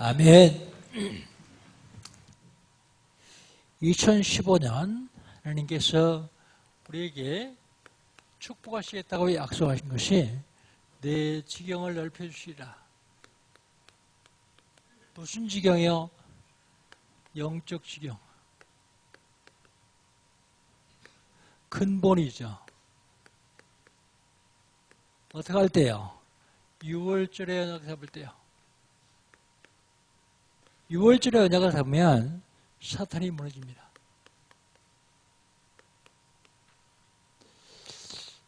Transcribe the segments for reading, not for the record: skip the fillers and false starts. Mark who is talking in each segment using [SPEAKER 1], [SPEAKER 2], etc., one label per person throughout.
[SPEAKER 1] 아멘. 2015년 하나님께서 우리에게 축복하시겠다고 약속하신 것이 내 지경을 넓혀주시리라. 무슨 지경이요? 영적 지경. 근본이죠. 어떻게 할 때요? 6월절에 언약을 잡을 때요. 6월절에 언약을 잡으면 사탄이 무너집니다.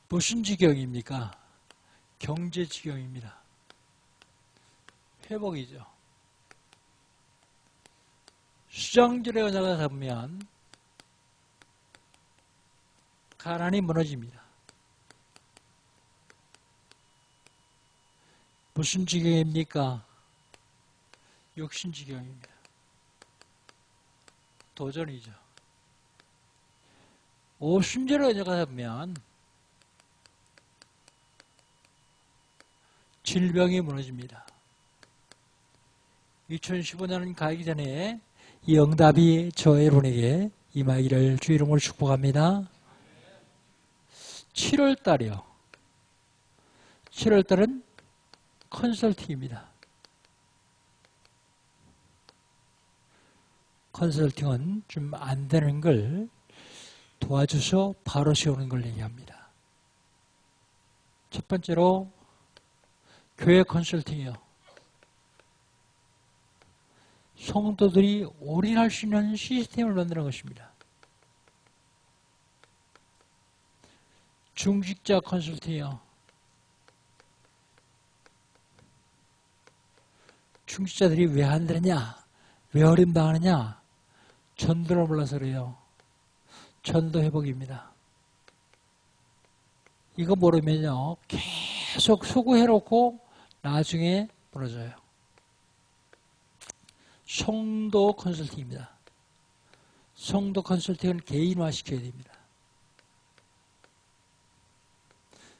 [SPEAKER 1] 무슨 지경입니까? 경제 지경입니다. 회복이죠. 수장절에 언약을 잡으면 가난이 무너집니다. 무슨 지경입니까? 욕심지경입니다. 도전이죠. 오순절에 언약을 잡으면 질병이 무너집니다. 2015년은 가기 전에 이 응답이 저 여러분에게 임하기를 주 이름으로 축복합니다. 7월달이요. 7월달은 컨설팅입니다. 컨설팅은 좀 안 되는 걸 도와줘서 바로 세우는 걸 얘기합니다. 첫 번째로 교회 컨설팅이요. 성도들이 올인할 수 있는 시스템을 만드는 것입니다. 중직자 컨설팅이요. 중직자들이 왜 안 되느냐? 왜 어림당하느냐? 전도를 몰라서 그래요. 전도 회복입니다. 이거 모르면요, 계속 수고해놓고 나중에 무너져요. 성도 컨설팅입니다. 성도 컨설팅은 개인화시켜야 됩니다.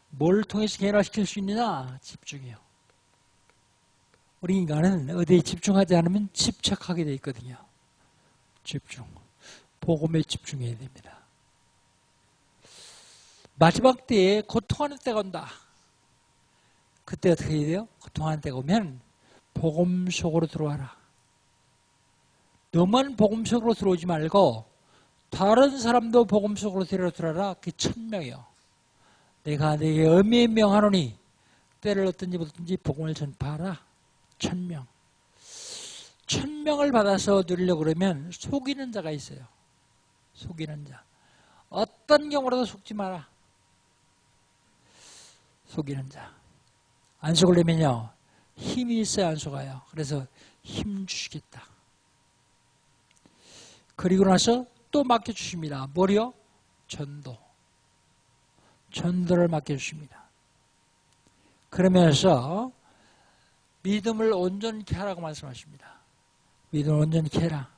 [SPEAKER 1] 뭘 통해서 개인화시킬 수 있느냐? 집중이요. 우리 인간은 어디에 집중하지 않으면 집착하게 돼 있거든요. 집중. 복음에 집중해야 됩니다. 마지막 때에 고통하는 때가 온다. 그때 어떻게 해야 돼요? 고통하는 때가 오면 복음 속으로 들어와라. 너만 복음 속으로 들어오지 말고 다른 사람도 복음 속으로 들어라. 그게 1000명이요. 내가 네게 엄히 명하노니 때를 어떤지 보든지 복음을 전파하라. 1000명. 1000명을 받아서 누리려고 그러면 속이는 자가 있어요. 속이는 자. 어떤 경우라도 속지 마라. 속이는 자. 안 속으려면요, 힘이 있어야 안 속아요. 그래서 힘 주시겠다. 그리고 나서 또 맡겨주십니다. 뭐요? 전도. 전도를 맡겨주십니다. 그러면서 믿음을 온전히 하라고 말씀하십니다. 믿음을 온전히 해라.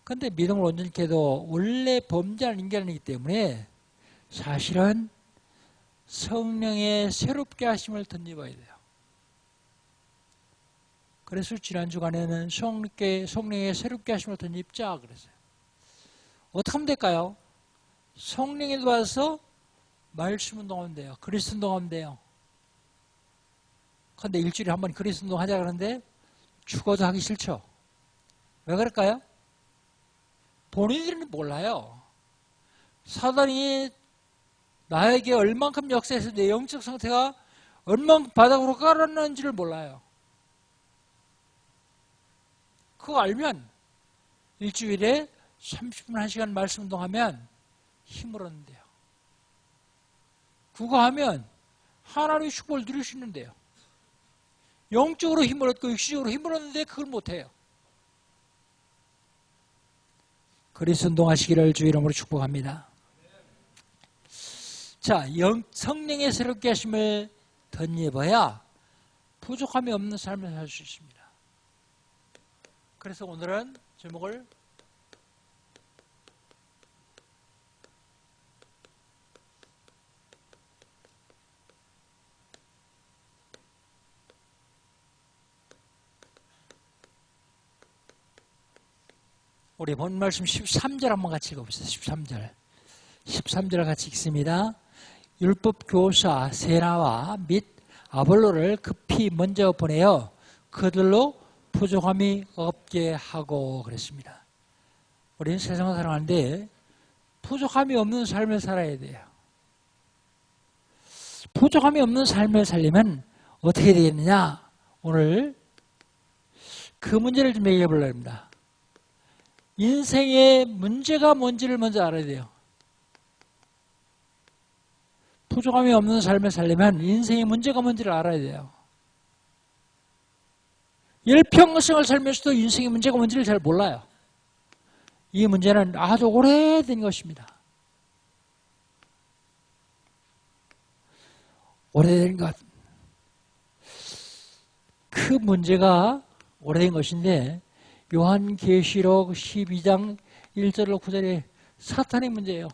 [SPEAKER 1] 그런데 믿음을 온전히 해도 원래 범죄하는 인간이기 때문에 사실은 성령의 새롭게 하심을 덧입어야 돼요. 그래서 지난 주간에는 성령의 새롭게 하심을 덧입자 그랬어요. 어떻게 하면 될까요? 성령이 도와서 말씀 운동하면 돼요. 그리스도 운동하면 돼요. 그런데 일주일에 한 번 그리스도 운동 하자 그러는데 죽어도 하기 싫죠. 왜 그럴까요? 본인들은 몰라요. 사단이 나에게 얼만큼 역사해서 내 영적 상태가 얼만큼 바닥으로 깔았는지를 몰라요. 그거 알면 일주일에 30분 1시간 말씀 운동하면 힘을 얻는데요. 그거 하면 하나님의 축복을 누릴 수 있는데요. 영적으로 힘을 얻고 육신적으로 힘을 얻는데 그걸 못해요. 그리스도 운동하시기를 주 이름으로 축복합니다. 자, 성령의 새롭게 하심을 덧입어야 부족함이 없는 삶을 살 수 있습니다. 그래서 오늘은 제목을 우리 본 말씀 13절 한번 같이 읽어보세요. 13절. 13절 같이 읽습니다. 율법 교사 세나와 및 아볼로를 급히 먼저 보내어 그들로 부족함이 없게 하고 그랬습니다. 우리는 세상을 살아가는데 부족함이 없는 삶을 살아야 돼요. 부족함이 없는 삶을 살려면 어떻게 되겠느냐? 오늘 그 문제를 좀 얘기해 보려고 합니다. 인생의 문제가 뭔지를 먼저 알아야 돼요. 부족함이 없는 삶을 살려면 인생의 문제가 뭔지를 알아야 돼요. 일평생을 살면서도 인생의 문제가 뭔지를 잘 몰라요. 이 문제는 아주 오래된 것입니다. 오래된 것. 그 문제가 오래된 것인데 요한계시록 12장 1절로 9절에 사탄의 문제예요.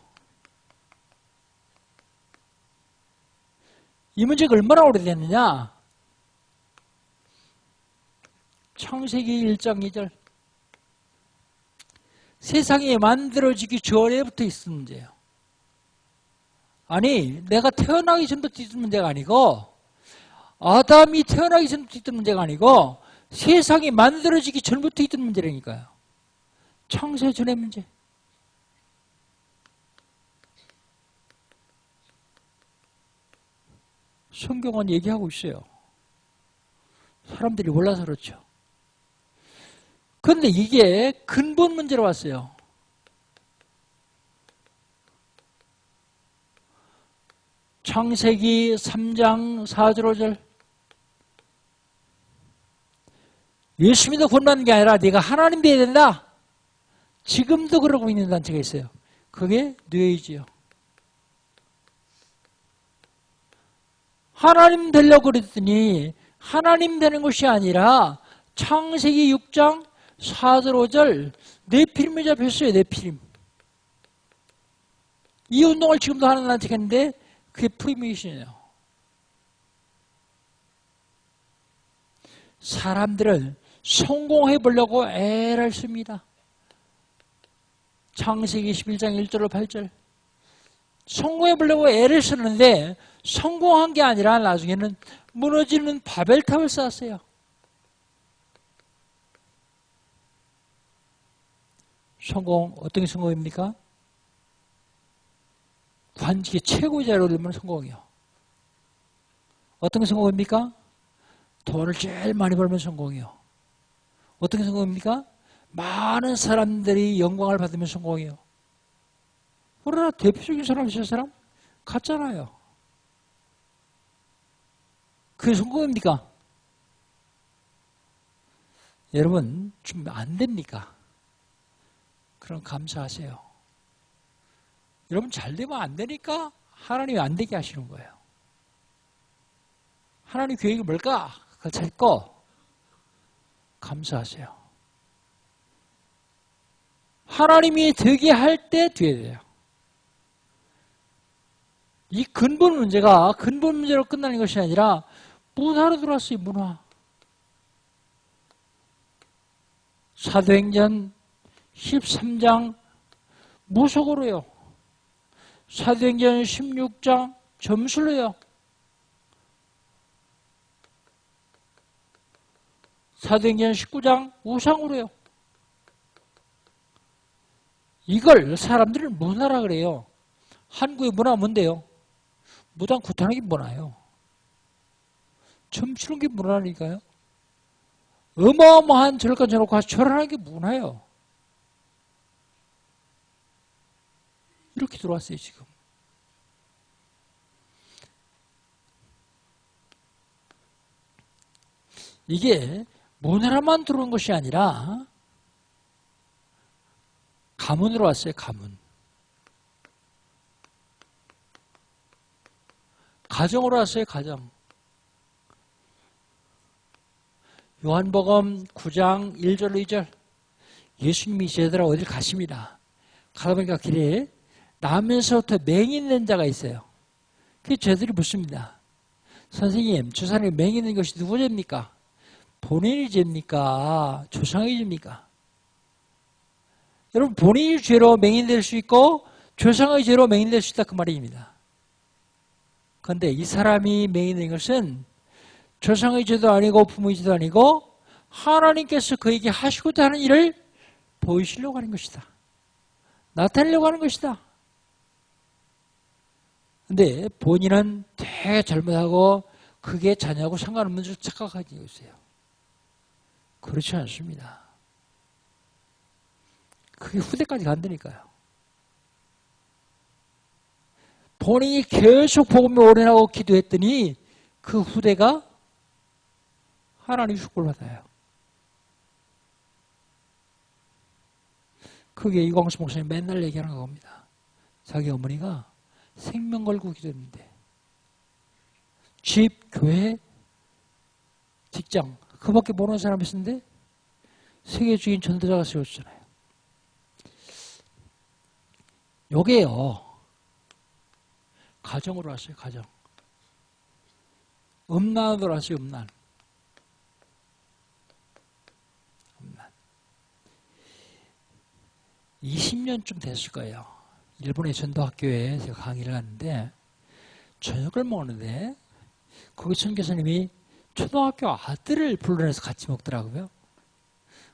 [SPEAKER 1] 이 문제가 얼마나 오래됐느냐? 창세기 1장 2절. 세상이 만들어지기 전에부터 있었던 문제예요. 아니, 내가 태어나기 전부터 있던 문제가 아니고 아담이 태어나기 전부터 있던 문제가 아니고 세상이 만들어지기 전부터 있던 문제라니까요. 창세 전의 문제. 성경은 얘기하고 있어요. 사람들이 몰라서 그렇죠. 그런데 이게 근본 문제로 왔어요. 창세기 3장 4절 5절. 예수 믿어 구원받는 게 아니라 네가 하나님 돼야 된다. 지금도 그러고 있는 단체가 있어요. 그게 뇌이지요. 하나님 되려고 그랬더니 하나님 되는 것이 아니라 창세기 6장 4절 5절 네피림에 잡혔어요. 네피림. 이 운동을 지금도 하는 단체가 있는데 그게 프리메이션이에요. 사람들은 성공해 보려고 애를 씁니다. 창세기 11장 1절로 8절. 성공해 보려고 애를 쓰는데 성공한 게 아니라 나중에는 무너지는 바벨탑을 쌓았어요. 성공, 어떤 게 성공입니까? 관직의 최고자로 되면 성공이요. 어떤 게 성공입니까? 돈을 제일 많이 벌면 성공이요. 어떤 게 성공입니까? 많은 사람들이 영광을 받으면 성공이요. 그러나 대표적인 사람이 저 사람? 같잖아요. 그게 성공입니까? 여러분, 좀 안 됩니까? 그럼 감사하세요. 여러분 잘 되면 안 되니까 하나님이 안 되게 하시는 거예요. 하나님 계획이 뭘까? 그걸 찾고 감사하세요. 하나님이 되게 할 때 돼야 돼요. 이 근본 문제가 근본 문제로 끝나는 것이 아니라 문화로 들어왔어요. 문화. 사도행전 13장 무속으로요. 사도행전 16장 점술로요. 사도행전 19장 우상으로요. 이걸 사람들은 문화라 그래요. 한국의 문화 뭔데요? 무당 구타하는 게 문화예요. 점치는 게 문화니까요. 어마어마한 절간 저놓고 가서 절하는 게 문화예요. 이렇게 들어왔어요, 지금. 이게 문화로만 들어온 것이 아니라 가문으로 왔어요, 가문. 가정으로 왔어요, 가정. 요한복음 9장 1절 2절. 예수님이 제자들하고 어딜 가십니다. 가다 보니까 길에 나면서부터 맹이 있는 자가 있어요. 그 제자들이 묻습니다. 선생님, 저 사람이 맹이 있는 것이 누구 죄입니까? 본인이 죄입니까? 조상의 죄입니까? 여러분 본인이 죄로 맹인될 수 있고 조상의 죄로 맹인될 수 있다 그 말입니다. 그런데 이 사람이 맹인된 것은 조상의 죄도 아니고 부모의 죄도 아니고 하나님께서 그에게 하시고자 하는 일을 보이시려고 하는 것이다. 나타내려고 하는 것이다. 근데 본인은 되게 잘못하고 그게 자녀하고 상관없는 줄 착각하고 있어요. 그렇지 않습니다. 그게 후대까지 간다니까요. 본인이 계속 복음을 오래하고 기도했더니 그 후대가 하나님 축복을 받아요. 그게 이광수 목사님 맨날 얘기하는 겁니다. 자기 어머니가 생명 걸고 기도했는데 집, 교회, 직장 그밖에 모르는 사람이 있었는데 세계적인 전도자가 세워졌잖아요. 요게요. 가정으로 왔어요. 가정. 음란으로 왔어요. 음란. 20년쯤 됐을 거예요. 일본의 전도학교에 제가 강의를 하는데 저녁을 먹는데 거기 선교사님이 초등학교 아들을 불러내서 같이 먹더라고요.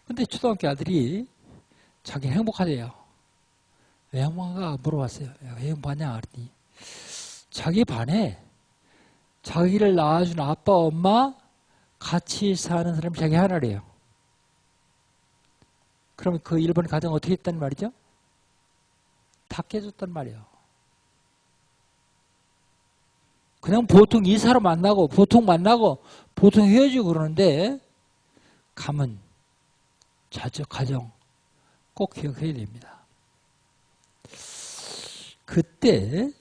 [SPEAKER 1] 근데 초등학교 아들이 자기 행복하대요. 왜 행복한가 물어봤어요. 왜 행복하냐 그랬더니 자기 반에 자기를 낳아준 아빠 엄마 같이 사는 사람이 자기 하나래요. 그러면 그 일본 가정 어떻게 했단 말이죠? 다 깨졌단 말이에요. 그냥 보통 이 사람 만나고 보통 헤어지고 그러는데 가문, 자녀, 가정 꼭 기억해야 됩니다. 그때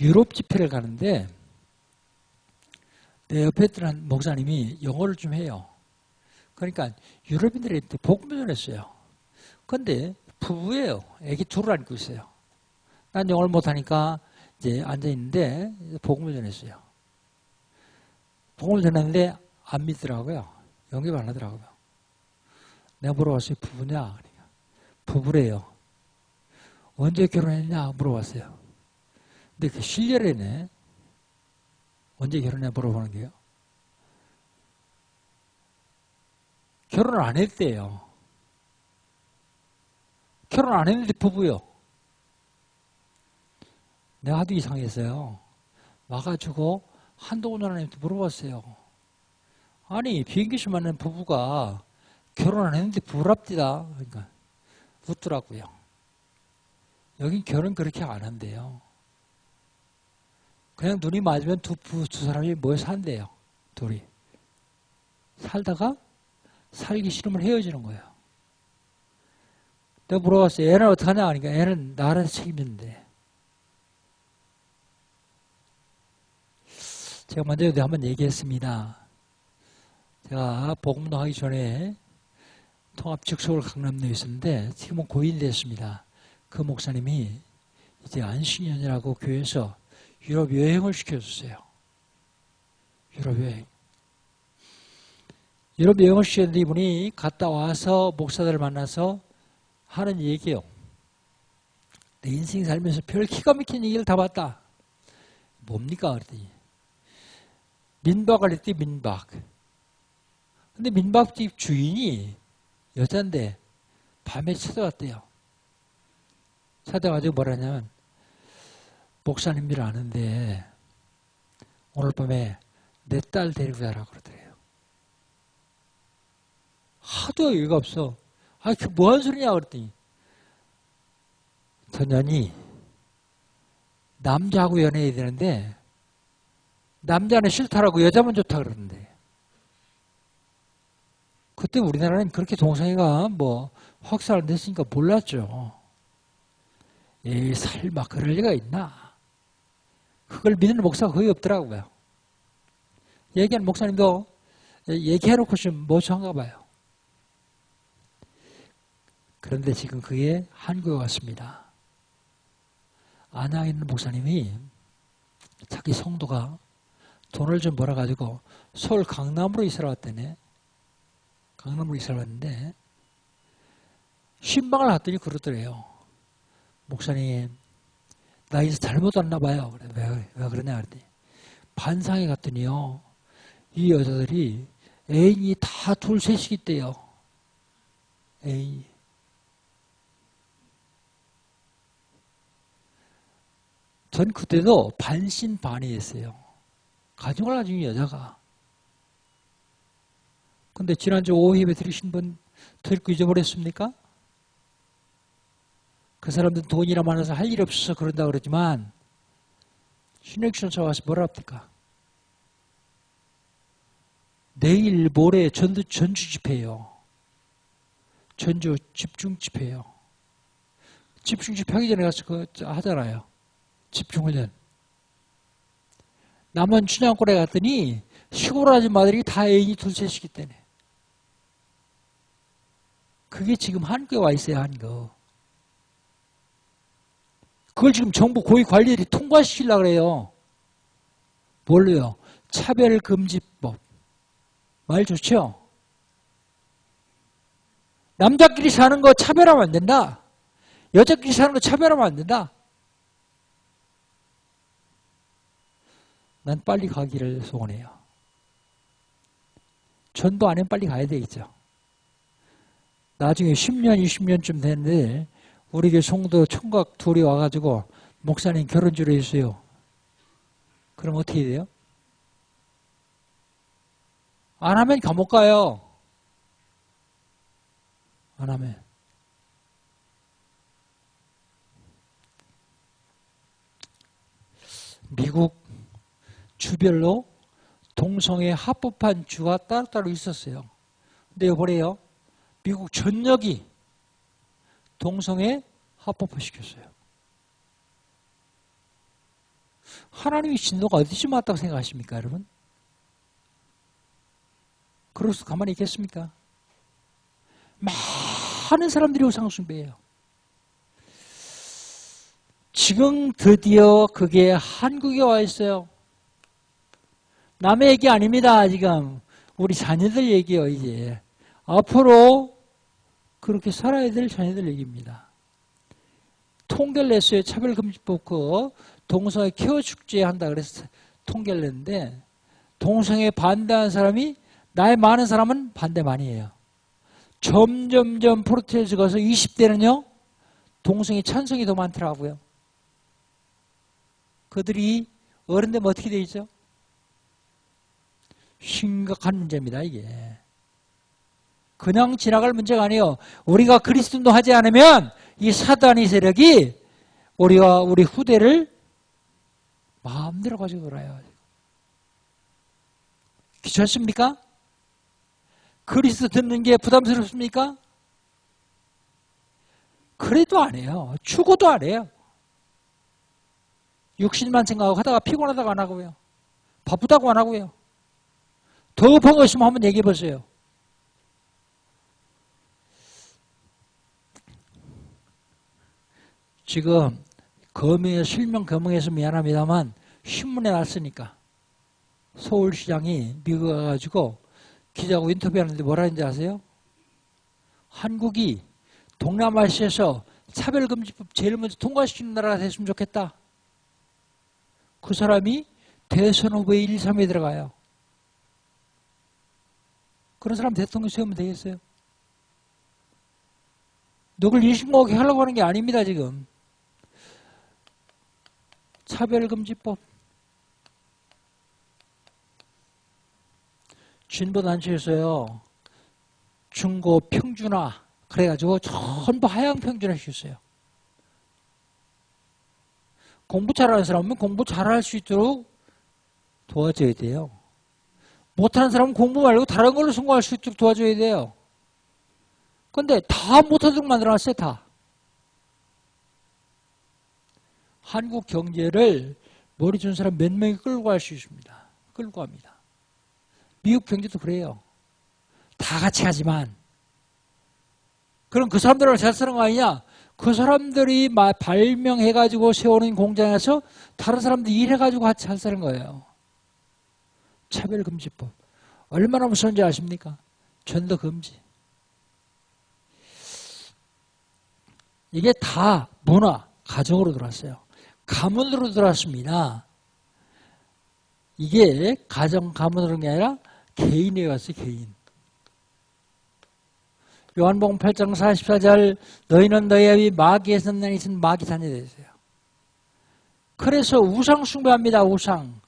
[SPEAKER 1] 유럽 집회를 가는데 내 옆에 있던 한 목사님이 영어를 좀 해요. 그러니까 유럽인들한테 복음을 전했어요. 그런데 부부예요. 애기 둘을 안고 있어요. 난 영어를 못하니까 이제 앉아있는데 복음을 전했어요. 복음을 전했는데 안 믿더라고요. 영접 안 하더라고요. 내가 물어봤어요. 부부냐? 그러니까 부부래요. 언제 결혼했냐? 물어봤어요. 근데 그 실례래네. 언제 결혼했냐 물어보는 게요. 결혼을 안 했대요. 결혼 안 했는데 부부요. 내가 하도 이상했어요. 와가지고 한동훈 장관님한테 물어봤어요. 아니 비행기에서 만난 부부가 결혼 안 했는데 부부랍디다. 그러니까 웃더라고요. 여긴 결혼 그렇게 안 한대요. 그냥 눈이 맞으면 두 사람이 모여 산대요. 둘이. 살다가 살기 싫으면 헤어지는 거예요. 내가 물어봤어요. 애는 어떡하냐 하니까 애는 나라에서 책임진대. 제가 먼저 여기 한번 얘기했습니다. 제가 복음도 하기 전에 통합직속을 강남로에 있었는데 지금은 고인이 됐습니다. 그 목사님이 이제 안식년이라고 교회에서 유럽 여행을 시켜줬어요. 유럽 여행. 유럽 여행을 시켰는데 이분이 갔다 와서 목사들을 만나서 하는 얘기예요. 내 인생 살면서 별 기가 막힌 얘기를 다 봤다. 뭡니까? 그랬더니 민박을 했더니 민박. 근데 민박집 주인이 여잔데 밤에 찾아왔대요. 찾아가지고 뭐라 하냐면 목사님들 아는데 오늘 밤에 내 딸 데리고 자라 그러더래요. 하도 여유가 없어. 아, 그 뭐하는 소리냐 그랬더니 저 년이 남자하고 연애해야 되는데 남자는 싫다라고 여자만 좋다 그러는데 그때 우리나라는 그렇게 동성애가 뭐 확산됐으니까 몰랐죠. 에이 설마 그럴 리가 있나. 그걸 믿는 목사가 거의 없더라고요. 얘기하는 목사님도 얘기해놓고 좀 모초한가 봐요. 그런데 지금 그게 한국에 왔습니다. 안양에 있는 목사님이 자기 성도가 돈을 좀 벌어가지고 서울 강남으로 이사를 왔다네. 강남으로 이사를 왔는데 신방을 갔더니 그러더래요. 목사님, 나 이제 잘못 왔나 봐요. 그래, 왜 그러냐 그랬더니 반상에 갔더니요, 이 여자들이 애인이 다 둘 셋씩 있대요. 애인이. 전 그때도 반신반의했어요. 가정을 가진 여자가. 근데 지난주 오후 예배 들으신 분 듣고 잊어버렸습니까? 그 사람들은 돈이나 많아서 할 일 없어서 그런다 그러지만 신혁선사 와서 뭐라 합니까? 내일 모레 전주 집회예요. 전주 집중 집회예요. 집중 집회하기 전에 가서 그거 하잖아요. 집중훈련. 남원 춘향골에 갔더니 시골 아줌마들이 다 애인이 둘셋이기 때문에. 그게 지금 한국에 와 있어요, 한국. 그걸 지금 정부 고위관리들이 통과시키려고 그래요. 뭘로요? 차별금지법. 말 좋죠? 남자끼리 사는 거 차별하면 안 된다. 여자끼리 사는 거 차별하면 안 된다. 난 빨리 가기를 소원해요. 전도 안 하면 빨리 가야 되겠죠. 나중에 10년, 20년쯤 됐는데 우리 교회 성도 총각 둘이 와가지고 목사님 결혼 주례 해주세요. 그럼 어떻게 돼요? 안 하면 감옥 가요. 안 하면. 미국 주별로 동성애 합법한 주가 따로따로 있었어요. 근데 이번에요, 미국 전역이 동성애 합법화시켰어요. 하나님의 진노가 어디쯤 왔다고 생각하십니까, 여러분? 그래서 가만히 있겠습니까? 많은 사람들이 우상숭배해요. 지금 드디어 그게 한국에 와 있어요. 남의 얘기 아닙니다, 지금. 우리 자녀들 얘기예요, 이제. 앞으로 그렇게 살아야 될 자녀들 얘기입니다. 통계를 냈어요. 차별금지법 그 동성애 케어 축제 한다 그래서 통계를 냈는데, 동성애 반대하는 사람이 나이 많은 사람은 반대 많이 해요. 점점점 프로테이즈 가서 20대는요, 동성애 찬성이 더 많더라고요. 그들이 어른 되면 어떻게 돼 있죠? 심각한 문제입니다, 이게. 그냥 지나갈 문제가 아니에요. 우리가 그리스도 하지 않으면 이 사단의 세력이 우리와 우리 후대를 마음대로 가지고 놀아요. 귀찮습니까? 그리스도 듣는 게 부담스럽습니까? 그래도 안 해요. 죽어도 안 해요. 육신만 생각하고 하다가 피곤하다고 안 하고요. 바쁘다고 안 하고요. 더 급한 거 있으면 한번 얘기해 보세요. 지금 실명 거명해서 미안합니다만 신문에 났으니까 서울시장이 미국 가가지고 기자하고 인터뷰하는데 뭐라 했는지 아세요? 한국이 동남아시아에서 차별금지법 제일 먼저 통과시키는 나라가 됐으면 좋겠다. 그 사람이 대선 후보에 1, 3위에 들어가요. 그런 사람 대통령 세우면 되겠어요? 누굴 일심먹게 하려고 하는 게 아닙니다, 지금. 차별금지법. 진보단체에서요, 중고 평준화, 그래가지고 전부 하향 평준화 시켰어요. 공부 잘하는 사람은 공부 잘할 수 있도록 도와줘야 돼요. 못하는 사람은 공부 말고 다른 걸로 성공할 수 있도록 도와줘야 돼요. 근데 다 못하도록 만들어놨어요, 다. 한국 경제를 머리 준 사람 몇 명이 끌고 갈 수 있습니다. 끌고 갑니다. 미국 경제도 그래요. 다 같이 하지만. 그럼 그 사람들은 잘 사는 거 아니냐? 그 사람들이 발명해가지고 세우는 공장에서 다른 사람들이 일해가지고 같이 잘 사는 거예요. 차별금지법. 얼마나 무서운지 아십니까? 전도금지. 이게 다 문화, 가정으로 들어왔어요. 가문으로 들어왔습니다. 이게 가정, 가문으로 온 게 아니라 개인에 왔어요, 개인. 요한복음 8장 44절 너희는 너희 아비 마귀에서 난 이신 마귀 자녀 되세요. 그래서 우상 숭배합니다. 우상.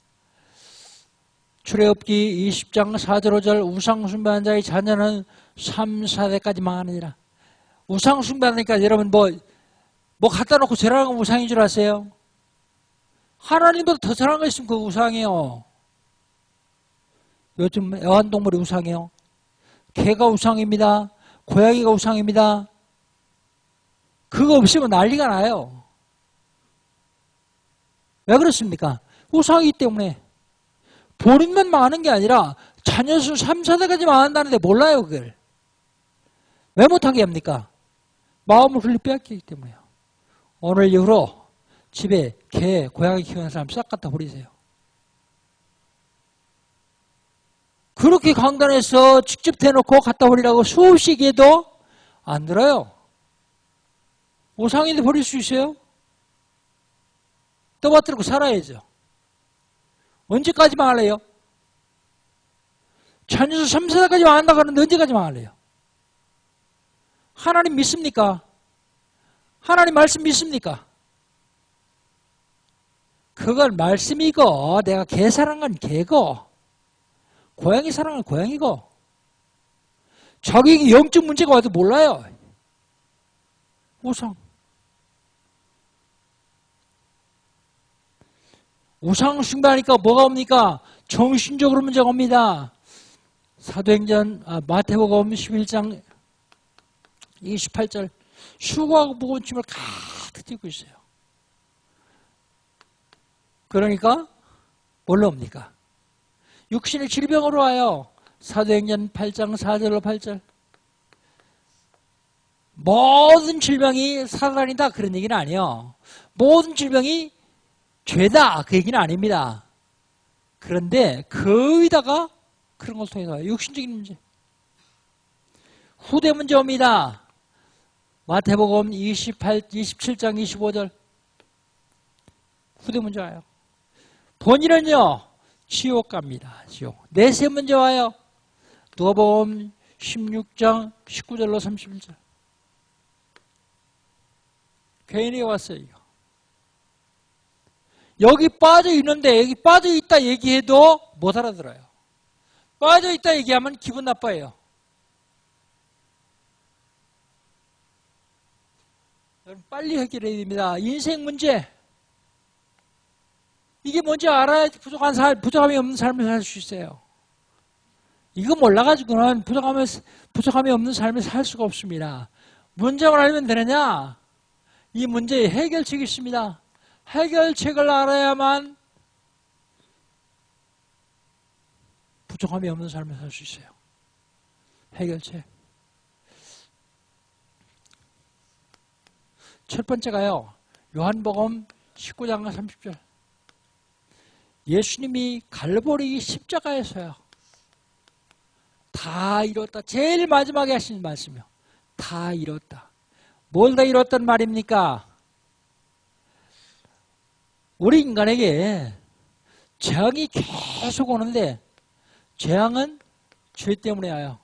[SPEAKER 1] 출애굽기 20장 4절 5절 우상 숭배한 자의 자녀는 3, 4대까지 망하느니라. 우상 숭배하니까 여러분 뭐 갖다 놓고 절하는 건 우상인 줄 아세요? 하나님보다 더 잘한 거 있으면 그거 우상이에요. 요즘 애완동물이 우상이에요. 개가 우상입니다. 고양이가 우상입니다. 그거 없으면 난리가 나요. 왜 그렇습니까? 우상이기 때문에. 본인만 망하는 게 아니라 자녀 수 3, 4대까지 망한다는데 몰라요, 그걸. 왜 못하게 합니까? 마음을 흘리 빼앗기기 때문에요. 오늘 이후로 집에 개, 고양이 키우는 사람 싹 갖다 버리세요. 그렇게 강단에서 직접 대놓고 갖다 버리라고 수없이 얘기해도 안 들어요. 우상인데 버릴 수 있어요? 떠받들고 살아야죠. 언제까지 망할래요? 자녀수 3, 4대까지 망한다고 하는데 언제까지 망할래요? 하나님 믿습니까? 하나님 말씀 믿습니까? 그건 말씀이고 내가 개 사랑한 건 개고 고양이 사랑은 고양이고 자기 영적 문제가 와도 몰라요. 우상 숭배하니까 뭐가 옵니까? 정신적으로 문제가 옵니다. 사도행전 마태복음 11장 28절 수고하고 무거운 짐을 가득 싣고 있어요. 그러니까 뭘로 옵니까? 육신의 질병으로 와요. 사도행전 8장 4절로 8절 모든 질병이 사단이다 그런 얘기는 아니에요. 모든 질병이 죄다 그 얘기는 아닙니다. 그런데 거기다가 그런 걸 통해서 와요. 육신적인 문제. 후대 문제 옵니다. 마태복음 27장 25절 후대 문제 와요. 본인은요 지옥 갑니다. 지옥. 내세 문제 와요. 누가복음 16장 19절로 31절 괜히 왔어요. 이거. 여기 빠져 있는데 여기 빠져 있다 얘기해도 못 알아들어요. 빠져 있다 얘기하면 기분 나빠요. 여러분 빨리 해결해야 됩니다. 인생 문제. 이게 뭔지 알아야 부족함이 없는 삶을 살 수 있어요. 이거 몰라가지고는 부족함이 없는 삶을 살 수가 없습니다. 문제만 알면 되느냐? 이 문제의 해결책이 있습니다. 해결책을 알아야만 부족함이 없는 삶을 살 수 있어요. 해결책. 첫 번째가요. 요한복음 19장 30절. 예수님이 갈보리 십자가에서요. 다 이뤘다. 제일 마지막에 하신 말씀이요. 다 이뤘다. 뭘 다 이뤘단 말입니까? 우리 인간에게 재앙이 계속 오는데 재앙은 죄 때문에 와요.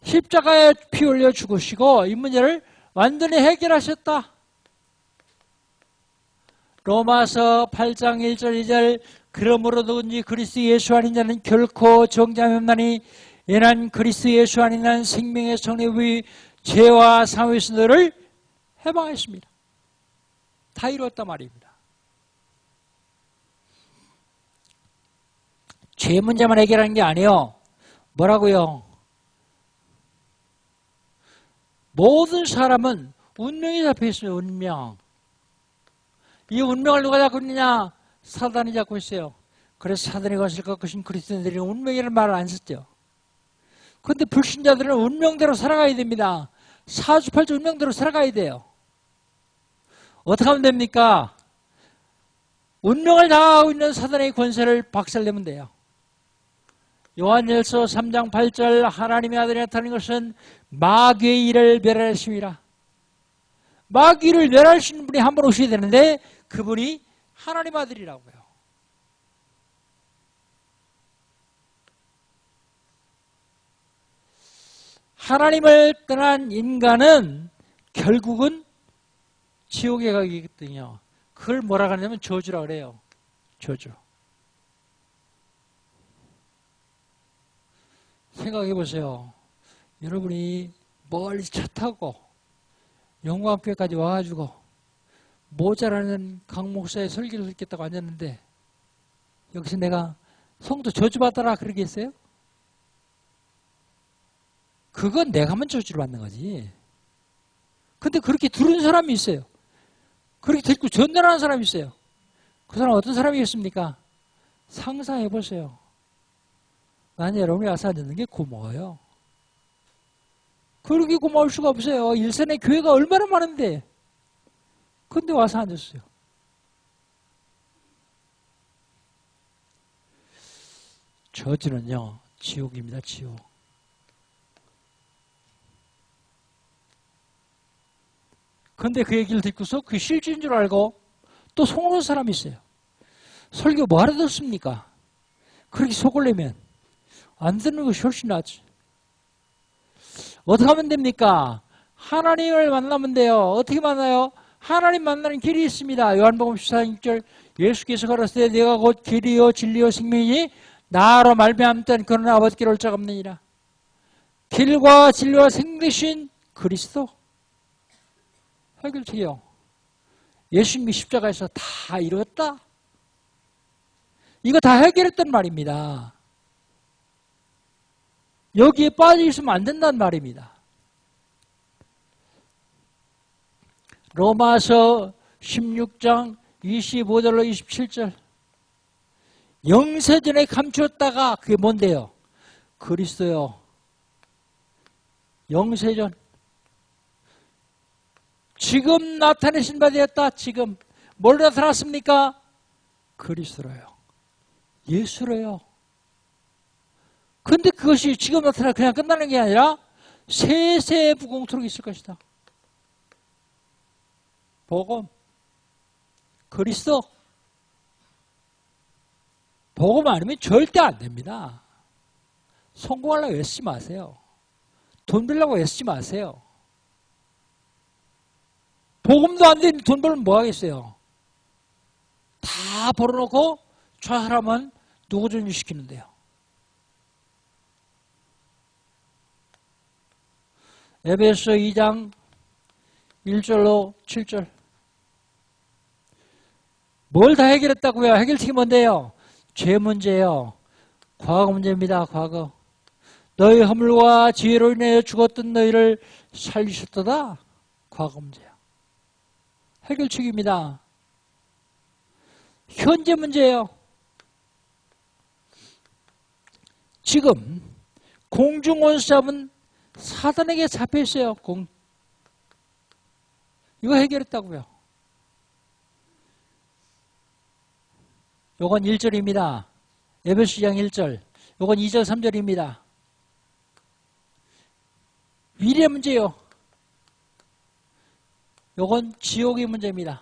[SPEAKER 1] 십자가에 피 흘려 죽으시고 이 문제를 완전히 해결하셨다. 로마서 8장 1절 2절 그러므로 누군지 그리스도 예수 아닌 자는 결코 정죄함이 없나니 이는 그리스도 예수 아닌 자는 생명의 성령의 죄와 사후에서 너를 해방했습니다. 다 이뤘단 말입니다. 죄 문제만 해결하는 게 아니에요. 뭐라고요? 모든 사람은 운명이 잡혀 있어요. 운명. 이 운명을 누가 잡고 있느냐? 사단이 잡고 있어요. 그래서 사단이 것을 꺾으신 그리스도인들이 운명이라는 말을 안 썼죠. 그런데 불신자들은 운명대로 살아가야 됩니다. 사주팔주 운명대로 살아가야 돼요. 어떻게 하면 됩니까? 운명을 당하고 있는 사단의 권세를 박살내면 돼요. 요한일서 3장 8절 하나님의 아들이 나타난 것은 마귀의 일을 멸하심이라. 마귀를 멸하시는 분이 한 분 오셔야 되는데 그분이 하나님 아들이라고요. 하나님을 떠난 인간은 결국은 지옥에 가겠거든요. 그걸 뭐라 하냐면 저주라 그래요. 저주. 생각해 보세요. 여러분이 멀리 차 타고 영광교회까지 와가지고 모자라는 강 목사의 설교를 듣겠다고 앉았는데 여기서 내가 성도 저주받아라 그러겠어요? 그건 내가 하면 저주를 받는 거지. 근데 그렇게 들은 사람이 있어요. 그렇게 듣고 전달하는 사람이 있어요. 그 사람은 어떤 사람이겠습니까? 상상해 보세요. 난 여러분이 와서 앉는 게 고마워요. 그렇게 고마울 수가 없어요. 일산에 교회가 얼마나 많은데. 근데 와서 앉았어요. 저주는요, 지옥입니다, 지옥. 근데 그 얘기를 듣고서 그게 실제인 줄 알고 또 속는 사람이 있어요. 설교 뭐하러 듣습니까? 그렇게 속으려면 안 듣는 것이 훨씬 낫지. 어떻게 하면 됩니까? 하나님을 만나면 돼요. 어떻게 만나요? 하나님 만나는 길이 있습니다. 요한복음 14장 6절 예수께서 걸었을 때 내가 곧 길이요 진리요 생명이니 나로 말미암던 그런 아버지께 올 자가 없느니라. 길과 진리와 생명 되신 그리스도 해결책이요. 예수님이 십자가에서 다 이뤘다. 이거 다 해결했단 말입니다. 여기에 빠져 있으면 안 된다는 말입니다. 로마서 16장 25절로 27절 영세전에 감추었다가 그게 뭔데요? 그리스도요. 영세전 지금 나타내신 바 되었다. 지금 뭘 나타났습니까? 그리스도로요. 예수로요. 근데 그것이 지금 나타나 그냥 끝나는 게 아니라 세세 무궁토록 있을 것이다. 복음, 그리스도. 복음 아니면 절대 안 됩니다. 성공하려고 애쓰지 마세요. 돈 벌려고 애쓰지 마세요. 복음도 안 되는 돈 벌면 뭐 하겠어요? 다 벌어놓고 저 사람은 누구 존중시키는데요? 에베소 2장 1절로 7절 뭘 다 해결했다고요? 해결책이 뭔데요? 죄 문제예요. 과거 문제입니다. 과거. 너희 허물과 지혜로 인해 죽었던 너희를 살리셨도다. 과거 문제야. 해결책입니다. 현재 문제예요. 지금 공중원수잡은 사단에게 잡혀있어요. 이거 해결했다고요. 요건 1절입니다. 에베소 2장 1절. 요건 2절 3절입니다. 미래 문제요. 요건 지옥의 문제입니다.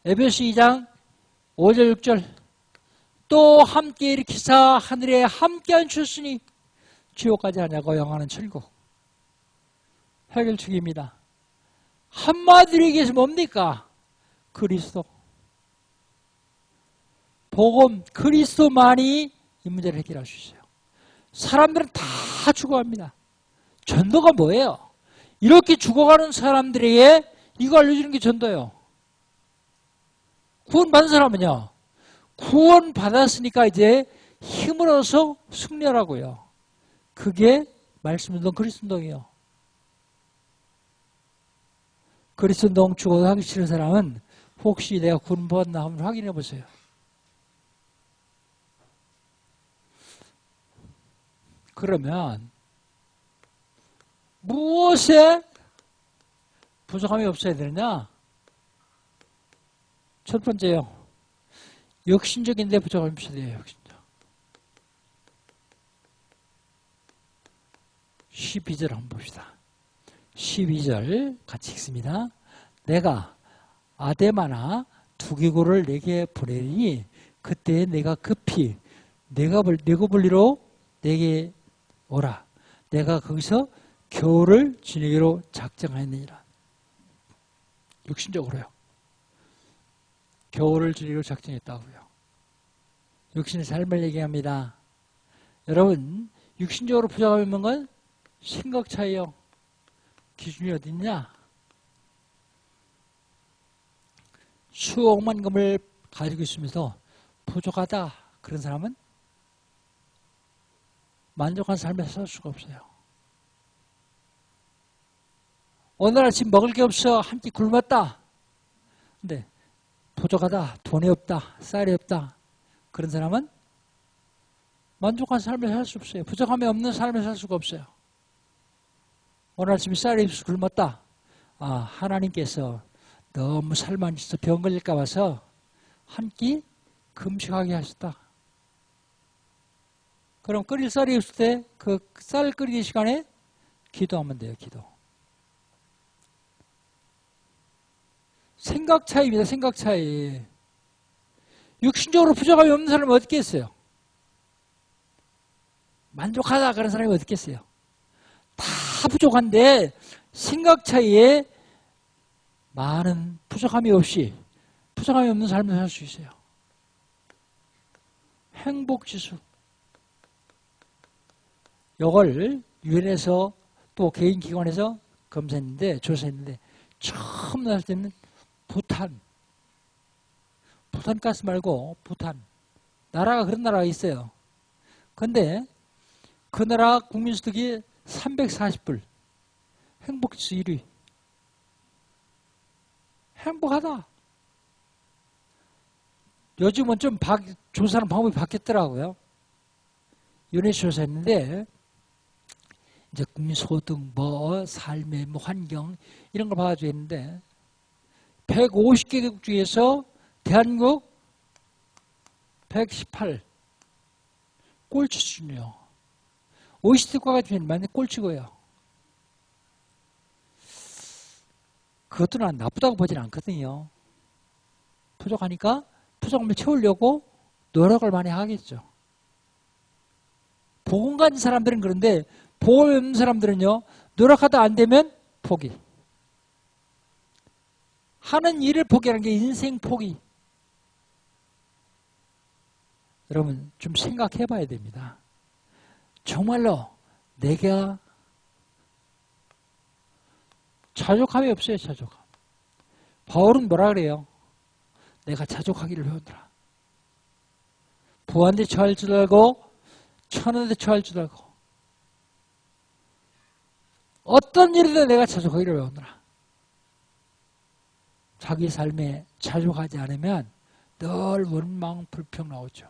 [SPEAKER 1] 에베소 2장 5절 6절 또 함께 일으키사 하늘에 함께 앉혔으니 지옥까지 하냐고 영하는 천국. 해결책입니다. 한마디로 얘기해서 뭡니까? 그리스도. 복음, 그리스도만이 이 문제를 해결할 수 있어요. 사람들은 다 죽어갑니다. 전도가 뭐예요? 이렇게 죽어가는 사람들에게 이거 알려주는 게 전도예요. 구원받은 사람은요. 구원받았으니까 이제 힘을 얻어서 승리하라고요. 그게 말씀운동 그리스도운동이에요. 그리스도운동 죽어도 하기 싫은 사람은 혹시 내가 구원받았나 한번 확인해 보세요. 그러면 무엇에 부족함이 없어야 되느냐? 첫 번째요. 역신적인데 부족함이 없어야 돼요. 역신적. 12절 한번 봅시다. 12절 같이 읽습니다. 내가 아데마나 두개골을 내게 보내리니 그때 내가 급히 내고 볼리로 내게 오라. 내가 거기서 겨울을 지내기로 작정하였느니라. 육신적으로요. 겨울을 지내기로 작정했다고요. 육신의 삶을 얘기합니다. 여러분, 육신적으로 부족함이 있는 건 생각 차이요. 기준이 어디 있냐? 수억만 금을 가지고 있으면서 부족하다 그런 사람은 만족한 삶을 살 수가 없어요. 오늘 아침 먹을 게 없어 한 끼 굶었다. 근데 부족하다, 돈이 없다, 쌀이 없다 그런 사람은 만족한 삶을 살 수 없어요. 부족함이 없는 삶을 살 수가 없어요. 오늘 아침에 쌀이 없어 굶었다. 하나님께서 너무 살만 있어 병 걸릴까 봐서 한 끼 금식하게 하셨다. 그럼 끓일 쌀이 없을 때 그 쌀 끓이기 시간에 기도하면 돼요. 기도. 생각 차이입니다. 생각 차이. 육신적으로 부족함이 없는 사람은 어떻게 했어요? 만족하다 그런 사람이 어떻게 했어요? 다 부족한데 생각 차이에 많은 부족함이 없는 삶을 살 수 있어요. 행복지수. 이걸 유엔에서 또 개인기관에서 검사했는데, 조사했는데, 처음 나왔을 때는 부탄 가스 말고 부탄. 나라가 그런 나라가 있어요. 근데 그 나라 국민소득이 340불. 행복지수 1위. 행복하다. 요즘은 좀 조사하는 방법이 바뀌었더라고요. 유엔에서 조사했는데 이제 국민소득, 삶의 환경 이런 걸 봐가지고 했는데 150개국 중에서 대한민국 118 꼴찌 수준이요. OECD 국가 중에 많이 꼴찌고요. 그것도 난 나쁘다고 보진 않거든요. 부족하니까 부족함을 채우려고 노력을 많이 하겠죠. 복음 가진 사람들은 그런데 복음 없는 사람들은요. 노력하다 안 되면 포기. 하는 일을 포기하는 게 인생 포기. 여러분 좀 생각해 봐야 됩니다. 정말로 내가 자족함이 없어요. 자족함. 바울은 뭐라 그래요? 내가 자족하기를 배우더라. 부한테 처할 줄 알고 천한테 처할 줄 알고 어떤 일이든 내가 자족하기를 배우더라. 자기 삶에 자족하지 않으면 늘 원망 불평 나오죠.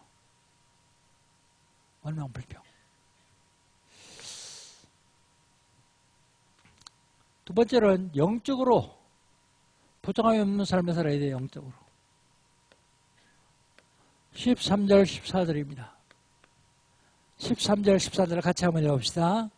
[SPEAKER 1] 원망 불평. 두 번째는 영적으로 부족함이 없는 삶을 살아야 돼요. 영적으로. 13절 14절입니다. 13절 14절을 같이 한번 읽어봅시다.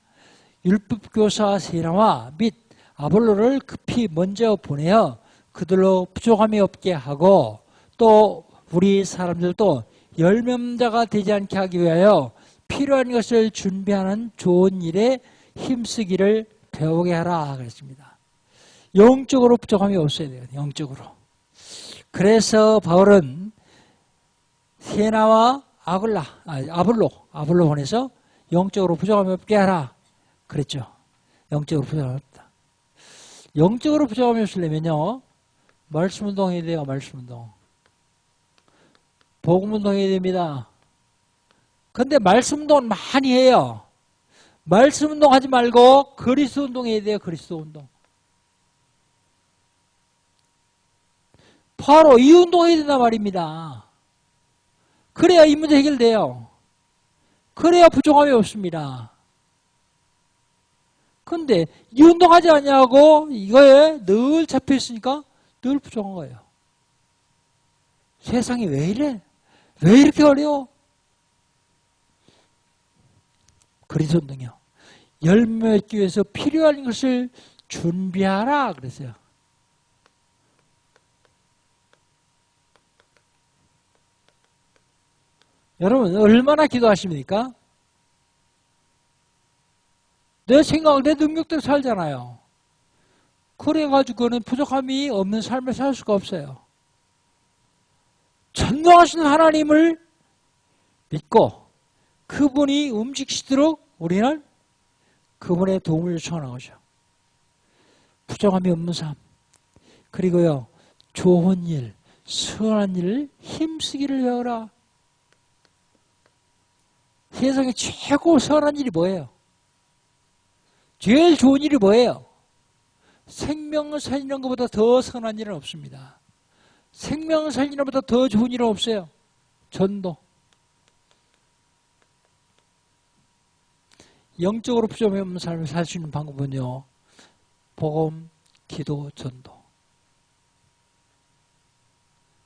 [SPEAKER 1] 율법교사 세나와 및 아볼로를 급히 먼저 보내어 그들로 부족함이 없게 하고 또 우리 사람들도 열명자가 되지 않게 하기 위하여 필요한 것을 준비하는 좋은 일에 힘쓰기를 배우게 하라 그랬습니다. 영적으로 부족함이 없어야 돼요. 영적으로. 그래서 바울은 세나와 아볼로 보내서 영적으로 부족함이 없게 하라 그랬죠. 영적으로 부족함이 없다. 영적으로 부족함이 없으려면요. 말씀 운동해야 돼요. 말씀 운동. 복음 운동해야 됩니다. 근데 말씀 운동은 많이 해요. 말씀 운동 하지 말고 그리스도 운동해야 돼요. 그리스도 운동. 바로 이 운동해야 된단 말입니다. 그래야 이 문제 해결돼요. 그래야 부족함이 없습니다. 근데 이 운동하지 않냐고 이거에 늘 잡혀 있으니까 늘 부족한 거예요. 세상이 왜 이래? 왜 이렇게 어려워? 그리스도 운동이요. 열매 맺기 위해서 필요한 것을 준비하라 그랬어요. 여러분 얼마나 기도하십니까? 내 생각, 내 능력대로 살잖아요. 그래가지고는 부족함이 없는 삶을 살 수가 없어요. 전능하신 하나님을 믿고 그분이 움직이시도록 우리는 그분의 도움을 요청하는 거죠. 부족함이 없는 삶. 그리고요, 좋은 일, 선한 일을 힘쓰기를 배워라. 세상에 최고 선한 일이 뭐예요? 제일 좋은 일이 뭐예요? 생명을 살리는 것보다 더 선한 일은 없습니다. 생명을 살리는 것보다 더 좋은 일은 없어요. 전도. 영적으로 부족함이 없는 삶을 살 수 있는 방법은요, 복음, 기도, 전도.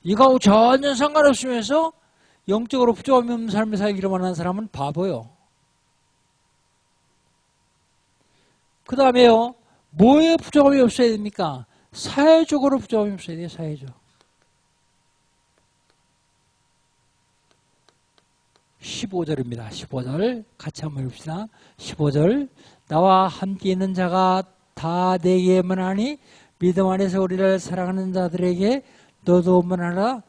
[SPEAKER 1] 이거하고 전혀 상관없으면서 영적으로 부족함이 없는 삶을 살기로 원하는 사람은 바보요. 그 다음에요, 뭐에 부족함이 없어야 됩니까? 사회적으로 부족함이 없어야 돼요, 사회적. 15절입니다. 15절 같이 한번 읽읍시다. 15절 나와 함께 있는 자가 다 내게 문하니 믿음 안에서 우리를 사랑하는 자들에게 너도 문하라.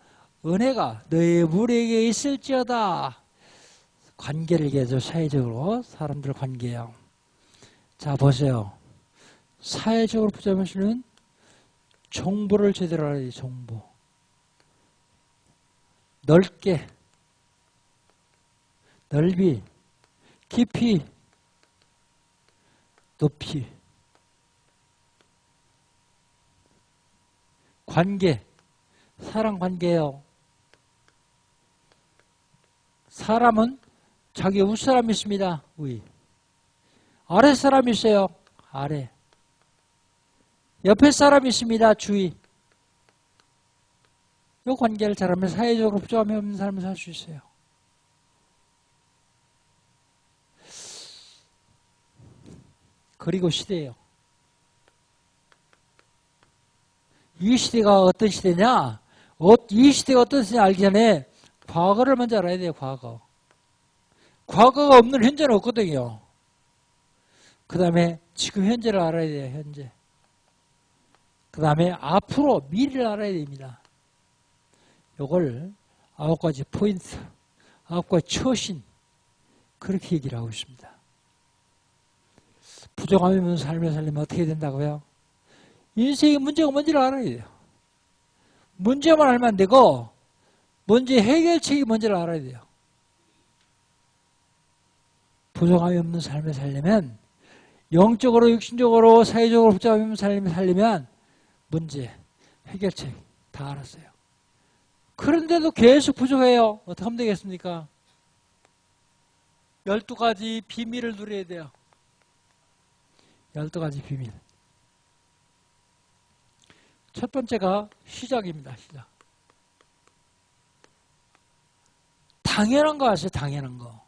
[SPEAKER 1] 은혜가 너의 무리에게 있을지어다. 관계를 얘기하죠. 사회적으로 사람들 관계요. 자 보세요. 사회적으로 부자면서는 정보를 제대로 알아야 돼요. 정보. 넓게, 넓이, 깊이, 높이. 관계, 사람 관계예요. 사람은 자기 윗사람이 있습니다. 위. 아랫사람이 있어요. 아래. 옆에 사람이 있습니다. 주위. 이 관계를 잘하면 사회적으로 부족함이 없는 삶을 살 수 있어요. 그리고 시대예요. 이 시대가 어떤 시대냐? 이 시대가 어떤 시대냐 알기 전에 과거를 먼저 알아야 돼요. 과거. 과거가 없는 현재는 없거든요. 그 다음에 지금 현재를 알아야 돼요. 현재. 그 다음에 앞으로 미래를 알아야 됩니다. 이걸 9가지 포인트, 9가지 처신 그렇게 얘기를 하고 있습니다. 부족함이 없는 삶을 살려면 어떻게 된다고요? 인생의 문제가 뭔지를 알아야 돼요. 문제만 알면 안 되고 문제 해결책이 뭔지를 알아야 돼요. 부족함이 없는 삶을 살려면 영적으로, 육신적으로, 사회적으로 부족함이 없는 삶을 살려면 문제, 해결책 다 알았어요. 그런데도 계속 부족해요. 어떻게 하면 되겠습니까? 12가지 비밀을 누려야 돼요. 12가지 비밀. 첫 번째가 시작입니다. 시작. 당연한 거 아세요? 당연한 거.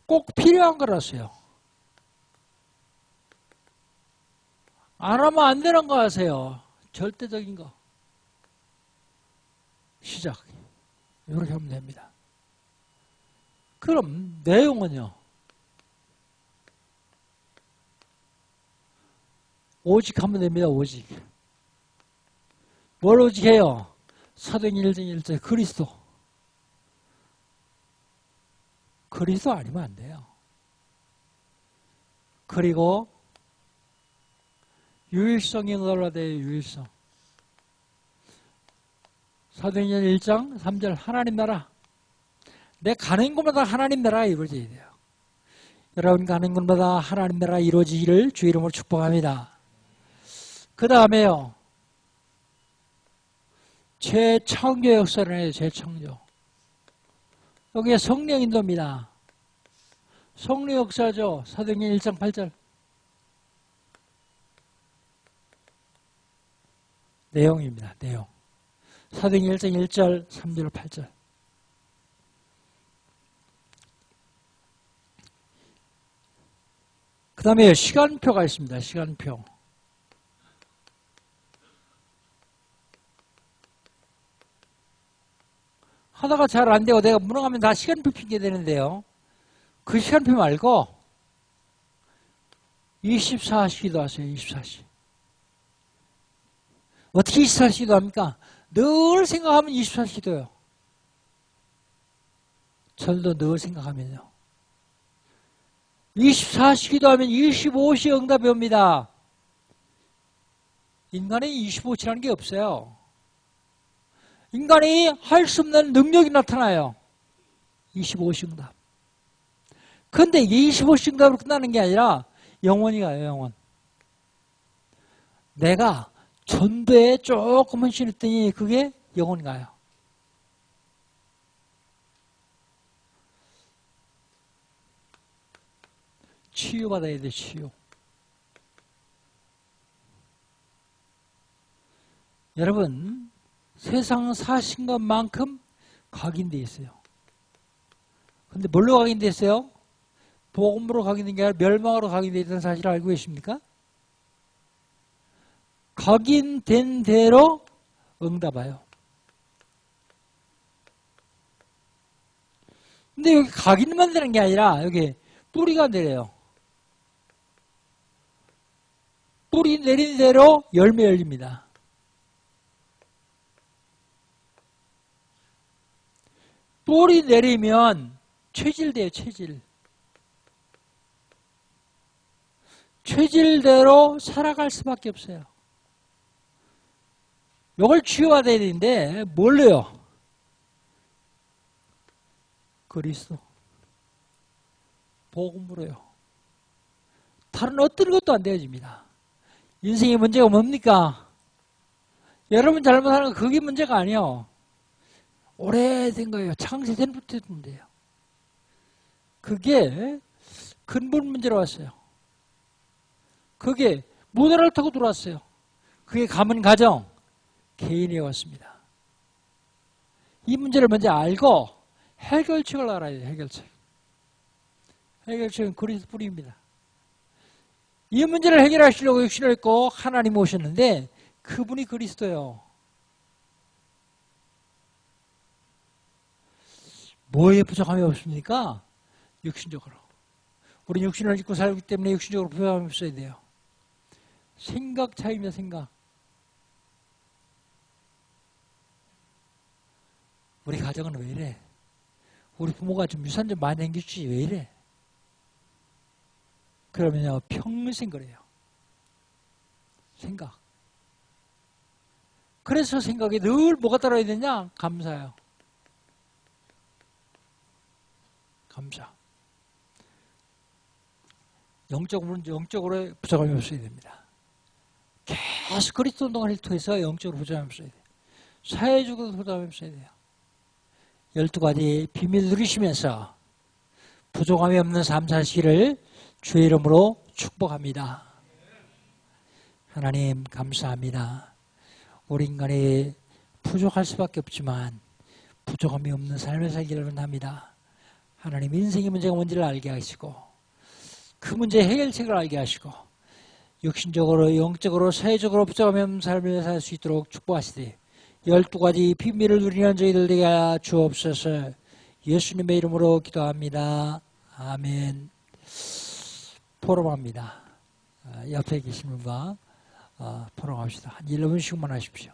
[SPEAKER 1] 꼭 필요한 거라서요. 안 하면 안 되는 거 아세요? 절대적인 거. 시작. 이렇게 하면 됩니다. 그럼 내용은요. 오직 하면 됩니다. 오직. 뭘 오직 해요? 사도행전 1장 1절 그리스도. 그리스도 아니면 안 돼요. 그리고 유일성이 너라 돼요. 유일성. 사도행전 1장 3절 하나님 나라. 내 가는 곳마다 하나님 나라가 이루어져야 돼요. 여러분 가는 곳마다 하나님 나라가 이루어지기를 주의 이름으로 축복합니다. 그 다음에요. 재창조 역사를 해요. 재창조. 여기에 성령 인도입니다. 성령 역사죠. 사도행전 1장 8절. 내용입니다. 내용. 사도행전 1장 1절, 3절, 8절. 그 다음에 시간표가 있습니다. 시간표. 하다가 잘 안 되고 내가 무능하면 다 시간표 핑계 되는데요. 그 시간표 말고 24시 기도하세요. 24시. 어떻게 24시 기도합니까? 늘 생각하면 24시 기도요. 저도 늘 생각하면요. 24시 기도하면 25시 응답이 옵니다. 인간에 25시라는 게 없어요. 인간이 할 수 없는 능력이 나타나요. 25시 응답. 그런데 이게 25시 응답으로 끝나는 게 아니라 영원히 가요. 영원. 내가 전도에 조금 헌신했더니 그게 영원히 가요. 치유받아야 돼. 치유. 여러분 세상 사신 것만큼 각인되어 있어요. 근데 뭘로 각인되어 있어요? 복음으로 각인된 게 아니라 멸망으로 각인되어 있다는 사실을 알고 계십니까? 각인된 대로 응답하여. 근데 여기 각인만 되는 게 아니라 여기 뿌리가 내려요. 뿌리 내린 대로 열매 열립니다. 뿌리 내리면 체질돼요. 체질. 체질대로 살아갈 수밖에 없어요. 이걸 치유받아야 되는데 뭘로요? 그리스도. 복음으로요. 다른 어떤 것도 안 되어집니다. 인생의 문제가 뭡니까? 여러분 잘못하는 거 그게 문제가 아니에요. 오래된 거예요. 창세전부터 문제예요. 그게 근본 문제로 왔어요. 그게 모델을 타고 들어왔어요. 그게 가문 가정, 개인에 왔습니다. 이 문제를 먼저 알고 해결책을 알아야 돼요. 해결책. 해결책은 그리스도 뿌리입니다. 이 문제를 해결하시려고 육신을 입고 하나님 오셨는데 그분이 그리스도예요. 뭐에 부족함이 없습니까? 육신적으로. 우리는 육신을 입고 살기 때문에 육신적으로 부족함이 없어야 돼요. 생각 차이입니다. 생각. 우리 가정은 왜 이래? 우리 부모가 좀 유산 좀 많이 남겨주지 왜 이래? 그러면요 평생 그래요. 생각. 그래서 생각에 늘 뭐가 따라야 되냐? 감사요. 감사. 영적으로 부족함이 없어야 됩니다. 계속 그리스도 운동을 통해서 영적으로 부족함이 없어야 돼요. 사회적으로 부족함이 없어야 돼요. 12가지 비밀 누리시면서 부족함이 없는 삶 사시기를 주의 이름으로 축복합니다. 하나님 감사합니다. 우리 인간이 부족할 수밖에 없지만 부족함이 없는 삶을 살기를 원합니다. 하나님 인생의 문제가 뭔지를 알게 하시고 그 문제의 해결책을 알게 하시고 육신적으로 영적으로 사회적으로 부족함이 없는 삶을 살 수 있도록 축복하시되 12가지 비밀을 누리는 저희들 되게 하여 주옵소서. 예수님의 이름으로 기도합니다. 아멘. 포럼합니다. 옆에 계신 분과 포럼합시다. 한 1분씩만 하십시오.